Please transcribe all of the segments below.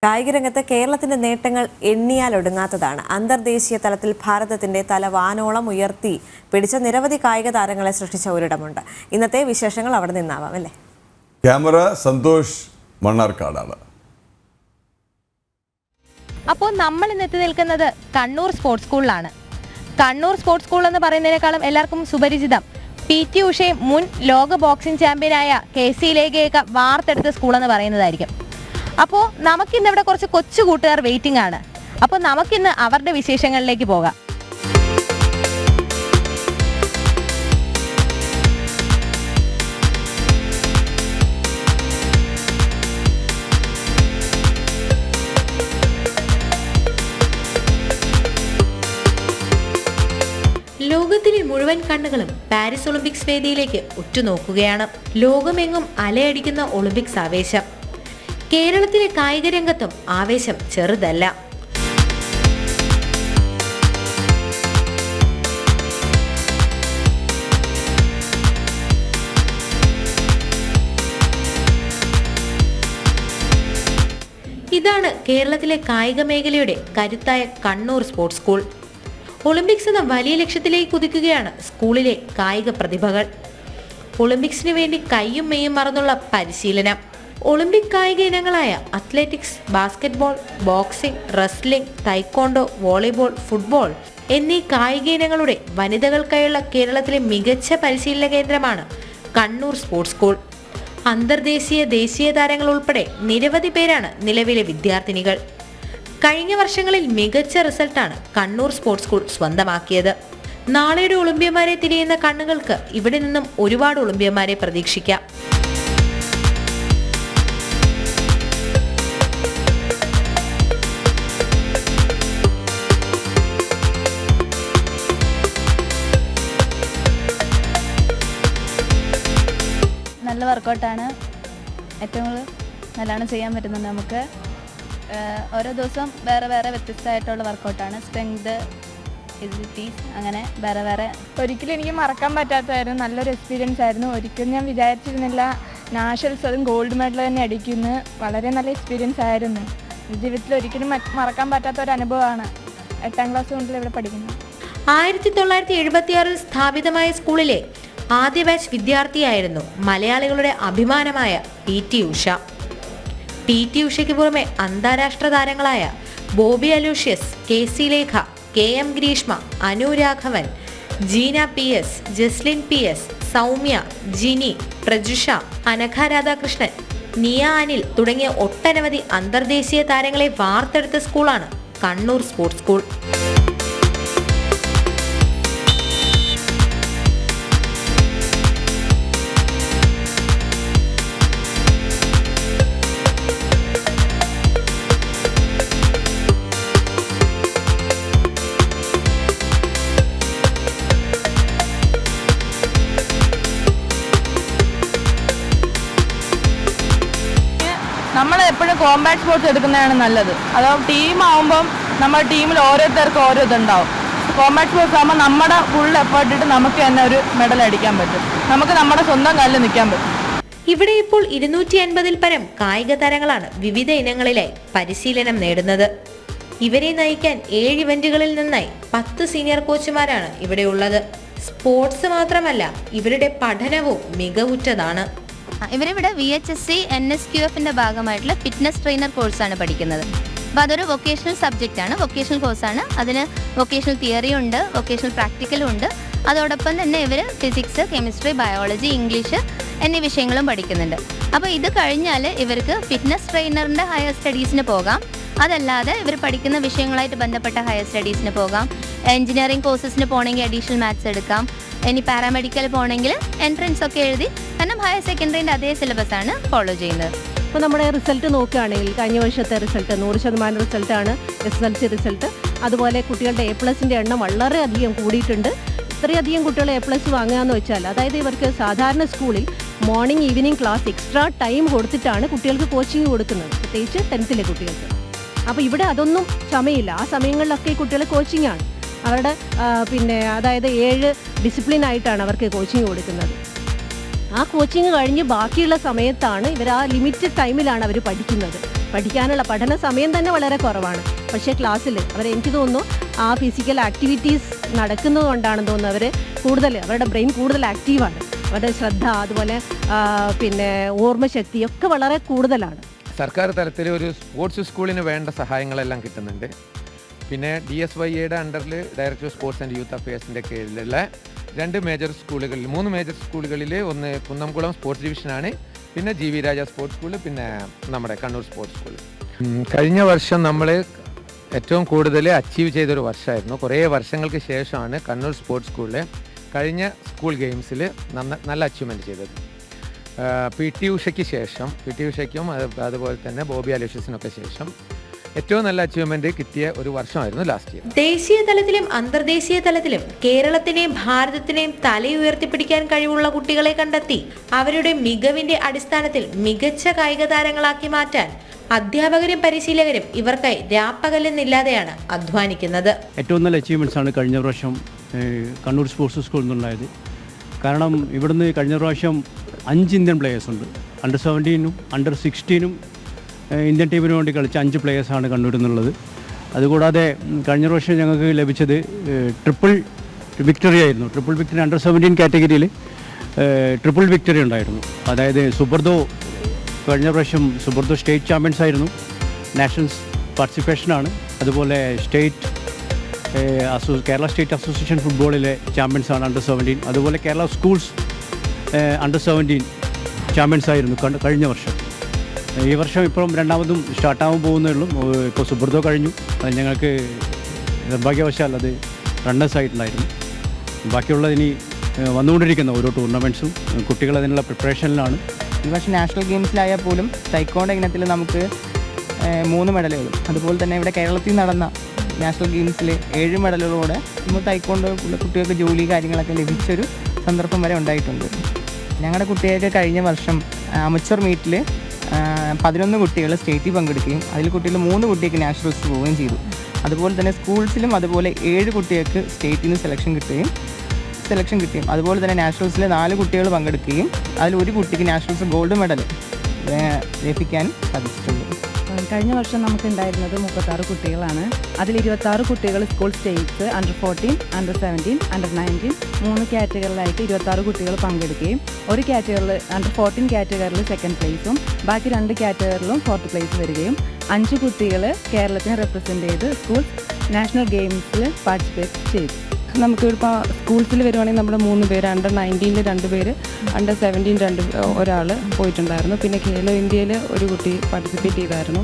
കായികരംഗത്ത് കേരളത്തിന്റെ നേട്ടങ്ങൾ എണ്ണിയാലൊടുങ്ങാത്തതാണ്. അന്തർദേശീയ തലത്തിൽ ഭാരതത്തിന്റെ തല വാനോളം ഉയർത്തി പിടിച്ച നിരവധി കായിക താരങ്ങളെ സൃഷ്ടിച്ച ഒരിടമുണ്ട്. ഇന്നത്തെ വിശേഷങ്ങൾ അവിടെ നിന്നാവാം അല്ലേ? ക്യാമറ സന്തോഷ് മണ്ണാർക്കാടാണ്. അപ്പോൾ നമ്മൾ ഇന്ന് എത്തി നിൽക്കുന്നത് കണ്ണൂർ സ്പോർട്സ് സ്കൂളിലാണ്. കണ്ണൂർ സ്പോർട്സ് സ്കൂൾ എന്ന് പറയുന്നതിനേക്കാളും എല്ലാവർക്കും സുപരിചിതം PT ഉഷയെ മുൻ ലോക ബോക്സിംഗ് ചാമ്പ്യനായ KC ലേഖയൊക്കെ വാർത്തെടുത്ത സ്കൂളെന്ന് പറയുന്നതായിരിക്കും. അപ്പോൾ നമുക്കിന്ന് ഇവിടെ കുറച്ച് കൊച്ചു കൂട്ടുകാർ വെയിറ്റിംഗ് ആണ്. അപ്പോൾ നമുക്കിന്ന് അവരുടെ വിശേഷങ്ങളിലേക്ക് പോകാം. ലോകത്തിലെ മുഴുവൻ കണ്ണുകളും പാരീസ് ഒളിമ്പിക്സ് വേദിയിലേക്ക് ഉറ്റുനോക്കുകയാണ്. ലോകമെങ്ങും അലയടിക്കുന്ന ഒളിമ്പിക്സ് ആവേശം. കേരളത്തിലെ കായിക രംഗത്തും ആവേശം ചെറുതല്ല. ഇതാണ് കേരളത്തിലെ കായിക മേഖലയുടെ കരുത്തായ കണ്ണൂർ സ്പോർട്സ് സ്കൂൾ. ഒളിമ്പിക്സ് എന്ന വലിയ ലക്ഷ്യത്തിലേക്ക് കുതിക്കുകയാണ് സ്കൂളിലെ കായിക പ്രതിഭകൾ. ഒളിമ്പിക്സിന് വേണ്ടി കയ്യും മെയ്യും മറന്നുള്ള പരിശീലനം. ഒളിമ്പിക് കായിക ഇനങ്ങളായ athletics, basketball, boxing, wrestling, taekwondo, volleyball, football എന്നീ കായിക ഇനങ്ങളുടെ വനിതകൾക്കായുള്ള കേരളത്തിലെ മികച്ച പരിശീലന കേന്ദ്രമാണ് കണ്ണൂർ സ്പോർട്സ് സ്കൂൾ. അന്തർദേശീയ ദേശീയ താരങ്ങൾ ഉൾപ്പെടെ നിരവധി പേരാണ് നിലവിലെ വിദ്യാർത്ഥിനികൾ. കഴിഞ്ഞ വർഷങ്ങളിൽ മികച്ച റിസൾട്ടാണ് കണ്ണൂർ സ്പോർട്സ് സ്കൂൾ സ്വന്തമാക്കിയത്. നാളെയുടെ ഒളിമ്പ്യന്മാരെ തിരിയുന്ന കണ്ണുകൾക്ക് ഇവിടെ നിന്നും ഒരുപാട് ഒളിമ്പ്യന്മാരെ പ്രതീക്ഷിക്കാം. നല്ല വർക്കൗട്ടാണ്. ഏറ്റവും നല്ലോണം ചെയ്യാൻ പറ്റുന്നുണ്ട് നമുക്ക്. ഓരോ ദിവസം വേറെ വേറെ വ്യത്യസ്തമായിട്ടുള്ള വർക്കൗട്ടാണ്. സ്ട്രെങ്ത്, എജിലിറ്റീസ്, അങ്ങനെ വേറെ വേറെ. ഒരിക്കലും എനിക്ക് മറക്കാൻ പറ്റാത്തതായിരുന്നു. നല്ലൊരു എക്സ്പീരിയൻസ് ആയിരുന്നു. ഒരിക്കലും ഞാൻ വിചാരിച്ചിരുന്നില്ല നാഷണൽസ് അതും ഗോൾഡ് മെഡൽ തന്നെ അടിക്കുന്നു. വളരെ നല്ല എക്സ്പീരിയൻസ് ആയിരുന്നു. ജീവിതത്തിൽ ഒരിക്കലും മറക്കാൻ പറ്റാത്ത ഒരു അനുഭവമാണ്. 8ാം ക്ലാസ് മുതൽ ഇവിടെ പഠിക്കുന്നത്. 1976 സ്ഥാപിതമായ സ്കൂളിലെ ആദ്യ ബാച്ച് വിദ്യാർത്ഥിയായിരുന്നു മലയാളികളുടെ അഭിമാനമായ PT ഉഷ. PT ഉഷയ്ക്ക് പുറമെ അന്താരാഷ്ട്ര താരങ്ങളായ Bobby Aloysius, KC Lekha, KM Greeshma, Anu Raghavan, Jeena PS, Jaslin PS, Soumya, Jini, Prajusha, Anagha Radhakrishnan, നിയ അനിൽ തുടങ്ങിയ ഒട്ടനവധി അന്തർദേശീയ താരങ്ങളെ വാർത്തെടുത്ത സ്കൂളാണ് കണ്ണൂർ സ്പോർട്സ് സ്കൂൾ. നമ്മൾ എപ്പോഴും കോമ്പാക്ട് സ്പോർട്സ് എടുക്കുന്നതാണ് നല്ലത്. അതോ ടീമാവുമ്പം നമ്മുടെ ടീമിൽ ഓരോരുത്തർക്കും ഓരോ ഇതുണ്ടാവും. കോമ്പാക്ട് സ്പോർട്സ് ആകുമ്പോൾ നമ്മുടെ ഫുൾ എഫേർട്ട് ഇട്ട് നമുക്ക് തന്നെ ഒരു മെഡൽ അടിക്കാൻ പറ്റും. നമുക്ക് നമ്മുടെ സ്വന്തം കാലിൽ നിൽക്കാൻ പറ്റും. ഇവിടെ ഇപ്പോൾ 250-ൽ പരം കായിക താരങ്ങളാണ് വിവിധ ഇനങ്ങളിലായി പരിശീലനം നേടുന്നത്. ഇവരെ നയിക്കാൻ 7 ഇവന്റുകളിൽ നിന്നായി 10 സീനിയർ കോച്ചുമാരാണ് ഇവിടെ ഉള്ളത്. സ്പോർട്സ് മാത്രമല്ല, ഇവരുടെ പഠനവും മികവുറ്റതാണ്. ഇവരിവിടെ VHSC NSQFന്റെ ഭാഗമായിട്ടുള്ള ഫിറ്റ്നസ് ട്രെയിനർ കോഴ്സാണ് പഠിക്കുന്നത്. അപ്പോൾ അതൊരു വൊക്കേഷണൽ സബ്ജക്റ്റാണ്, വൊക്കേഷണൽ കോഴ്സാണ്. അതിന് വൊക്കേഷണൽ തിയറിയും ഉണ്ട്, വൊക്കേഷണൽ പ്രാക്ടിക്കലും ഉണ്ട്. അതോടൊപ്പം തന്നെ ഇവർ ഫിസിക്സ്, കെമിസ്ട്രി, ബയോളജി, ഇംഗ്ലീഷ് എന്നീ വിഷയങ്ങളും പഠിക്കുന്നുണ്ട്. അപ്പോൾ ഇത് കഴിഞ്ഞാൽ ഇവർക്ക് ഫിറ്റ്നസ് ട്രെയിനറിൻ്റെ ഹയർ സ്റ്റഡീസിന് പോകാം. അതല്ലാതെ ഇവർ പഠിക്കുന്ന വിഷയങ്ങളായിട്ട് ബന്ധപ്പെട്ട ഹയർ സ്റ്റഡീസിന് പോകാം. എഞ്ചിനീയറിംഗ് കോഴ്സസിന് പോകണമെങ്കിൽ അഡീഷണൽ മാത്സ് എടുക്കാം. ഇനി പാരാമെഡിക്കൽ പോകണമെങ്കിൽ എൻട്രൻസ് ഒക്കെ എഴുതി, കാരണം ഹയർ സെക്കൻഡറിൻ്റെ അതേ സിലബസാണ് ഫോളോ ചെയ്യുന്നത്. ഇപ്പോൾ നമ്മുടെ റിസൾട്ട് നോക്കുകയാണെങ്കിൽ കഴിഞ്ഞ വർഷത്തെ റിസൾട്ട് 100% റിസൾട്ടാണ് SSLC റിസൾട്ട്. അതുപോലെ കുട്ടികളുടെ A+ എണ്ണം വളരെയധികം കൂടിയിട്ടുണ്ട്. ഇത്രയധികം കുട്ടികൾ A+ വാങ്ങുക എന്ന് വെച്ചാൽ, അതായത് ഇവർക്ക് സാധാരണ സ്കൂളിൽ morning evening class extra time കൊടുത്തിട്ടാണ് കുട്ടികൾക്ക് കോച്ചിങ് കൊടുക്കുന്നത്, പ്രത്യേകിച്ച് 10th കുട്ടികൾക്ക്. അപ്പോൾ ഇവിടെ അതൊന്നും സമയമില്ല. ആ സമയങ്ങളിലൊക്കെ ഈ കുട്ടികൾ കോച്ചിങ് ആണ്. അവരുടെ അതായത് 7 ഡിസിപ്ലിനായിട്ടാണ് അവർക്ക് കോച്ചിങ് കൊടുക്കുന്നത്. ആ കോച്ചിങ് കഴിഞ്ഞ് ബാക്കിയുള്ള സമയത്താണ് ഇവർ ആ ലിമിറ്റഡ് ടൈമിലാണ് അവർ പഠിക്കുന്നത്. പഠിക്കാനുള്ള പഠന സമയം തന്നെ വളരെ കുറവാണ്. പക്ഷേ ക്ലാസ്സിൽ എനിക്ക് തോന്നുന്നു ആ ഫിസിക്കൽ ആക്ടിവിറ്റീസ് നടക്കുന്നത് കൊണ്ടാണെന്ന് തോന്നുന്നു അവരുടെ ബ്രെയിൻ കൂടുതൽ ആക്റ്റീവാണ്. അവരുടെ ശ്രദ്ധ, അതുപോലെ പിന്നെ ഓർമ്മശക്തി ഒക്കെ വളരെ കൂടുതലാണ്. സർക്കാർ തലത്തിൽ ഒരു സ്പോർട്സ് സ്കൂളിന് വേണ്ട സഹായങ്ങളെല്ലാം കിട്ടുന്നുണ്ട്. പിന്നെ DSYയുടെ അണ്ടറിൽ director of sports and youth അഫയേഴ്സിൻ്റെ കീഴിലുള്ള 3 മേജർ സ്കൂളുകളിൽ ഒന്ന് കുന്നംകുളം സ്പോർട്സ് ഡിവിഷനാണ്, പിന്നെ GV രാജ സ്പോർട്സ് സ്കൂൾ, പിന്നെ നമ്മുടെ കണ്ണൂർ സ്പോർട്സ് സ്കൂൾ. കഴിഞ്ഞ വർഷം നമ്മൾ ഏറ്റവും കൂടുതൽ അച്ചീവ് ചെയ്തൊരു വർഷമായിരുന്നു. കുറേ വർഷങ്ങൾക്ക് ശേഷമാണ് കണ്ണൂർ സ്പോർട്സ് സ്കൂളിൽ കഴിഞ്ഞ സ്കൂൾ ഗെയിംസിൽ നല്ല അച്ചീവ്മെൻറ്റ് ചെയ്തത്. PT ഉഷയ്ക്കും അതുപോലെ തന്നെ ബോബി അലോഷ്യസിനൊക്കെ ശേഷം ഏറ്റവും നല്ല അച്ചീവ്മെന്റ് കിട്ടിയ ഒരു വർഷമായിരുന്നു ലാസ്റ്റ് ഇയർ. ദേശീയ തലത്തിലും അന്തർദേശീയ തലത്തിലും കേരളത്തിനെയും ഭാരതത്തിനെയും തലയുയർത്തിപ്പിടിക്കാൻ കഴിവുള്ള കുട്ടികളെ കണ്ടെത്തി അവരുടെ മികവിന്റെ അടിസ്ഥാനത്തിൽ മികച്ച കായിക താരങ്ങളാക്കി മാറ്റാൻ അധ്യാപകരും പരിശീലകരും ഇവർക്കായി രാപ്പകലെന്നില്ലാതെയാണ് അധ്വാനിക്കുന്നത്. ഏറ്റവും നല്ല അച്ചീവ്മെൻറ്റ്സ് ആണ് കഴിഞ്ഞ പ്രാവശ്യം കണ്ണൂർ സ്പോർട്സ് സ്കൂളിൽ നിന്നുണ്ടായത്. കാരണം ഇവിടുന്ന് കഴിഞ്ഞ പ്രാവശ്യം 5 ഇന്ത്യൻ പ്ലേയേഴ്സ് ഉണ്ട്. അണ്ടർ 17-നും അണ്ടർ 16-നും ഇന്ത്യൻ ടീമിന് വേണ്ടി കളിച്ച 5 പ്ലേയേഴ്സാണ് കണ്ണൂരിൽ നിന്നുള്ളത്. അതുകൂടാതെ കഴിഞ്ഞ പ്രാവശ്യം ഞങ്ങൾക്ക് ലഭിച്ചത് ട്രിപ്പിൾ വിക്ടറി ആയിരുന്നു. ട്രിപ്പിൾ വിക്ടറി അണ്ടർ 17 കാറ്റഗറിയിൽ ട്രിപ്പിൾ വിക്ടറി ഉണ്ടായിരുന്നു. അതായത് കഴിഞ്ഞ പ്രാവശ്യം സുബ്രതോ സ്റ്റേറ്റ് ചാമ്പ്യൻസ് ആയിരുന്നു. നാഷണൽസ് പാർട്ടിസിപ്പേഷനാണ്. അതുപോലെ കേരള സ്റ്റേറ്റ് അസോസിയേഷൻ ഫുട്ബോളിലെ ചാമ്പ്യൻസാണ് അണ്ടർ 17. അതുപോലെ കേരള സ്കൂൾസ് അണ്ടർ 17 ചാമ്പ്യൻസ് ആയിരുന്നു കഴിഞ്ഞ വർഷം. ഈ വർഷം ഇപ്പം രണ്ടാമതും സ്റ്റാർട്ടാകാൻ പോകുന്നേ ഉള്ളൂ. ഇപ്പോൾ സുബ്രതോ കഴിഞ്ഞു. അത് ഞങ്ങൾക്ക് നിർഭാഗ്യവശാൽ അത് റണ്ണേഴ്സ് ആയിട്ടുണ്ടായിരുന്നു. ബാക്കിയുള്ളത് ഇനി വന്നുകൊണ്ടിരിക്കുന്ന ഓരോ ടൂർണമെൻറ്റ്സും കുട്ടികൾ അതിനുള്ള പ്രിപ്പറേഷനിലാണ്. ഈ വർഷം നാഷണൽ ഗെയിംസിലായാൽ പോലും തൈക്കോണ്ട ഇനത്തിൽ നമുക്ക് 3 മെഡലുകളും, അതുപോലെ തന്നെ ഇവിടെ കേരളത്തിൽ നടന്ന നാഷണൽ ഗെയിംസിൽ 7 മെഡലുകളോടെ നമ്മൾ തൈക്കോണ്ട കുട്ടികൾക്ക് ജോലി കാര്യങ്ങളൊക്കെ ലഭിച്ചൊരു സന്ദർഭം വരെ ഉണ്ടായിട്ടുണ്ട്. ഞങ്ങളുടെ കുട്ടികൾക്ക് കഴിഞ്ഞ വർഷം അമച്വർ മീറ്റിൽ 11 കുട്ടികൾ സ്റ്റേറ്റിൽ പങ്കെടുക്കുകയും അതിൽ കുട്ടികൾ 3 കുട്ടികൾക്ക് നാഷണൽസ് പോവുകയും ചെയ്തു. അതുപോലെ തന്നെ സ്കൂൾസിലും അതുപോലെ 7 കുട്ടികൾക്ക് സ്റ്റേറ്റിൽ നിന്ന് സെലക്ഷൻ കിട്ടുകയും അതുപോലെ തന്നെ നാഷണൽസിൽ 4 കുട്ടികൾ പങ്കെടുക്കുകയും അതിൽ 1 കുട്ടിക്ക് നാഷണൽസ് ഗോൾഡ് മെഡൽ ലഭിക്കാനും സാധിച്ചിട്ടുണ്ട്. കഴിഞ്ഞ വർഷം നമുക്കുണ്ടായിരുന്നത് 36 കുട്ടികളാണ്. അതിൽ 26 കുട്ടികൾ school States, under 14, under 17, under 19 3 കാറ്റഗറിലായിട്ട് 26 കുട്ടികൾ പങ്കെടുക്കുകയും ഒരു കാറ്റഗറിയിൽ അണ്ടർ 14 കാറ്റഗറിയിൽ 2nd പ്ലേസും ബാക്കി 2 കാറ്റഗറിയിലും 4th പ്ലേസ് വരികയും 5 കുട്ടികൾ കേരളത്തിനെ റെപ്രസെൻ്റ് ചെയ്ത് സ്കൂൾ നാഷണൽ ഗെയിംസിൽ പാർട്ടിസിപ്പേറ്റ് ചെയ്തു. നമുക്കിപ്പോൾ സ്കൂൾസിൽ വരുവാണെങ്കിൽ നമ്മുടെ 3 പേര്, അണ്ടർ 19 2 പേര്, അണ്ടർ 17 ഒരാൾ പോയിട്ടുണ്ടായിരുന്നു. പിന്നെ ഖേലോ ഇന്ത്യയിൽ ഒരു കുട്ടി പാർട്ടിസിപ്പേറ്റ് ചെയ്തായിരുന്നു.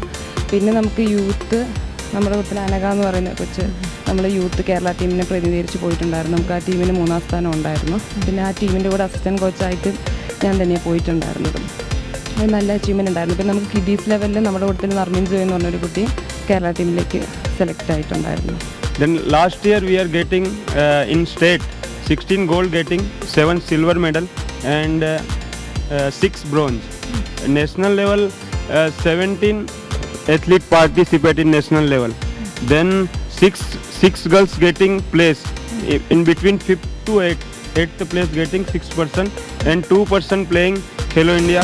പിന്നെ നമുക്ക് യൂത്ത്, നമ്മുടെ കൂട്ടത്തിൽ അനഘ എന്ന് പറയുന്ന കൊച്ച് നമ്മൾ യൂത്ത് കേരള ടീമിനെ പ്രതിനിധീകരിച്ച് പോയിട്ടുണ്ടായിരുന്നു. നമുക്ക് ആ ടീമിന് 3ാം സ്ഥാനം ഉണ്ടായിരുന്നു. പിന്നെ ആ ടീമിൻ്റെ കൂടെ അസിസ്റ്റൻറ്റ് കോച്ചായിട്ട് ഞാൻ തന്നെയാണ് പോയിട്ടുണ്ടായിരുന്നത്. അത് നല്ല അച്ചീവ്മെൻ്റ് ഉണ്ടായിരുന്നു. പിന്നെ നമുക്ക് കിഡീസ് ലെവലിൽ നമ്മുടെ കൂട്ടത്തിൽ നർമിൻ ജോയ് എന്ന് പറഞ്ഞൊരു കുട്ടി കേരള ടീമിലേക്ക് സെലക്ട് ആയിട്ടുണ്ടായിരുന്നു. Then last year we are getting in state 16 gold, getting 7 silver medal and 6 bronze. National level 17 athlete participate in national level. Then 6 girls getting place in between 5th to 8th place, getting 6% and 2% playing Khelo India.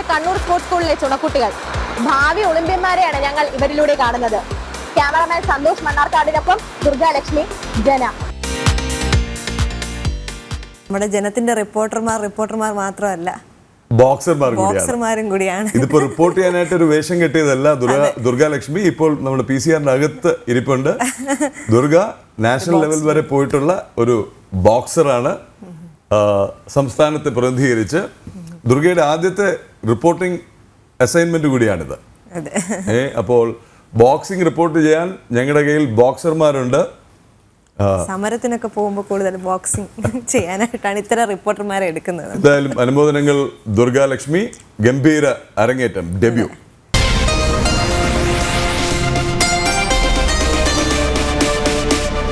Kannur sports സ്കൂളിലെ ചുണക്കുട്ടികൾ, ഭാവി ഒളിമ്പ്യന്മാരെയാണ് ഞങ്ങൾ ഇവരിലൂടെ കാണുന്നത്. Cameraman Santhosh മണ്ണാർക്കാടിനൊപ്പം Durgalakshmi, ജന. നമ്മുടെ ജനത്തിന്റെ റിപ്പോർട്ടർമാർ മാത്രമല്ല, ബോക്സർമാരും കൂടിയാണ്. ഇതിപ്പോ റിപ്പോർട്ട് ചെയ്യാനായിട്ട് ഒരു വേഷം കെട്ടിയതല്ല ദുർഗാലക്ഷ്മി. ഇപ്പോൾ നമ്മുടെ PCR-ന്റെ അകത്ത് ഇരിപ്പുണ്ട്. ദുർഗ നാഷണൽ ലെവൽ വരെ പോയിട്ടുള്ള ഒരു ബോക്സറാണ്. സംസ്ഥാനത്തെ പ്രതിനിധീകരിച്ച് ദുർഗയുടെ ആദ്യത്തെ റിപ്പോർട്ടിംഗ് അസൈൻമെന്റ് കൂടിയാണിത്. അപ്പോൾ ബോക്സിംഗ് റിപ്പോർട്ട് ചെയ്യാൻ ഞങ്ങളുടെ കയ്യിൽ ബോക്സർമാരുണ്ട്. സമരത്തിനൊക്കെ പോകുമ്പോൾ കൂടുതൽ ബോക്സിംഗ് ചെയ്യാനായിട്ടാണ് ഇത്തരം റിപ്പോർട്ടർമാരെ എടുക്കുന്നത്. എന്തായാലും അനുമോദനങ്ങൾ ദുർഗാലക്ഷ്മി, ഗംഭീര അരങ്ങേറ്റം, ഡെബ്യൂ.